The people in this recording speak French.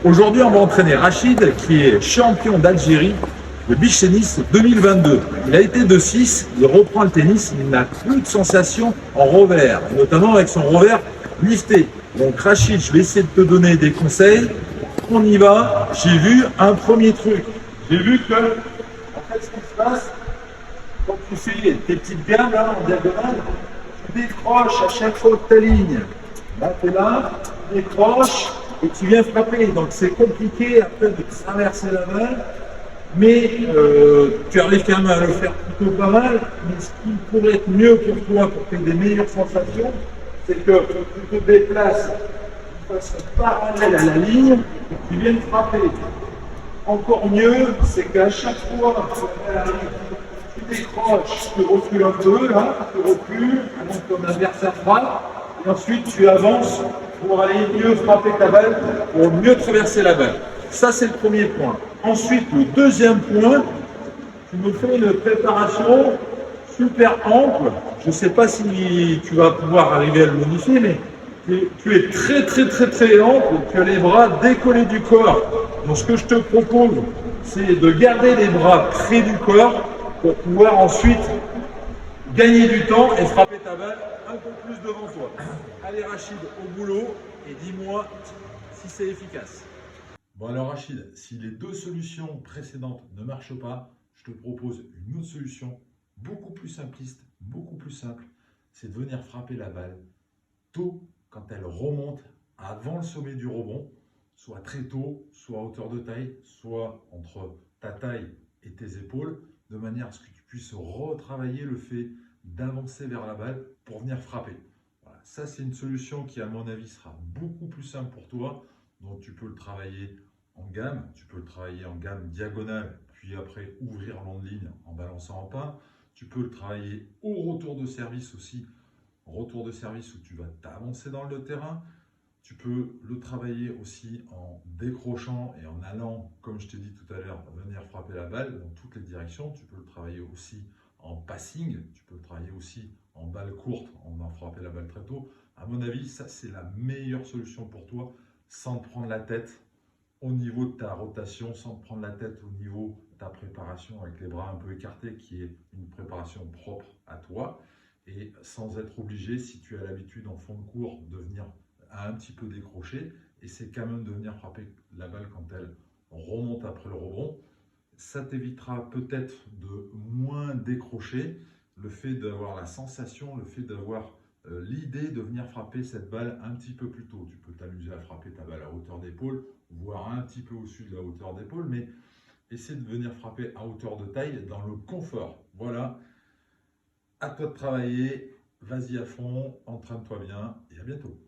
Aujourd'hui, on va entraîner Rachid, qui est champion d'Algérie de beach tennis 2022. Il a été de 6, il reprend le tennis, il n'a plus de sensation en revers, notamment avec son revers lifté. Donc Rachid, je vais essayer de te donner des conseils. On y va. J'ai vu un premier truc. J'ai vu que, en fait, ce qui se passe, quand tu fais tes petites gammes là, en diagonale, tu décroches à chaque fois de ta ligne. Là, tu es là, tu décroches et tu viens frapper. Donc c'est compliqué après de traverser la balle, mais tu arrives quand même à le faire plutôt pas mal. Mais ce qui pourrait être mieux pour toi, pour que tu aies des meilleures sensations, c'est que tu te déplaces de façon parallèle à la ligne et que tu viennes frapper. Encore mieux, c'est qu'à chaque fois tu décroches, tu recules un peu, là, tu recules, donc ton adversaire frappe, et ensuite tu avances pour aller mieux frapper ta balle, pour mieux traverser la balle. Ça, c'est le premier point. Ensuite, le deuxième point, tu me fais une préparation super ample. Je ne sais pas si tu vas pouvoir arriver à le modifier, mais tu es très ample, tu as les bras décollés du corps. Donc ce que je te propose, c'est de garder les bras près du corps pour pouvoir ensuite gagner du temps et frapper ta balle un peu plus devant toi. Allez Rachid, au boulot et dis-moi si c'est efficace. Bon alors Rachid, si les deux solutions précédentes ne marchent pas, je te propose une autre solution beaucoup plus simpliste, beaucoup plus simple, c'est de venir frapper la balle tôt quand elle remonte avant le sommet du rebond, soit très tôt, soit à hauteur de taille, soit entre ta taille et tes épaules, de manière à ce que tu puisses retravailler le fait d'avancer vers la balle pour venir frapper. Voilà. Ça, c'est une solution qui, à mon avis, sera beaucoup plus simple pour toi. Donc, tu peux le travailler en gamme, tu peux le travailler en gamme diagonale, puis après ouvrir l'onde ligne en balançant en pain. Tu peux le travailler au retour de service aussi, retour de service où tu vas t'avancer dans le terrain. Tu peux le travailler aussi en décrochant et en allant, comme je t'ai dit tout à l'heure, venir frapper la balle dans toutes les directions. Tu peux le travailler aussi en passing, tu peux le travailler aussi en balle courte, en venant frapper la balle très tôt. À mon avis, ça c'est la meilleure solution pour toi, sans te prendre la tête au niveau de ta rotation, sans te prendre la tête au niveau de ta préparation avec les bras un peu écartés, qui est une préparation propre à toi, et sans être obligé, si tu as l'habitude en fond de cours, de venir un petit peu décrocher, et c'est quand même de venir frapper la balle quand elle remonte après le rebond. Ça t'évitera peut-être de moins décrocher, le fait d'avoir la sensation, le fait d'avoir l'idée de venir frapper cette balle un petit peu plus tôt. Tu peux t'amuser à frapper ta balle à hauteur d'épaule, voire un petit peu au-dessus de la hauteur d'épaule, mais essaie de venir frapper à hauteur de taille dans le confort. Voilà, à toi de travailler, vas-y à fond, entraîne-toi bien et à bientôt.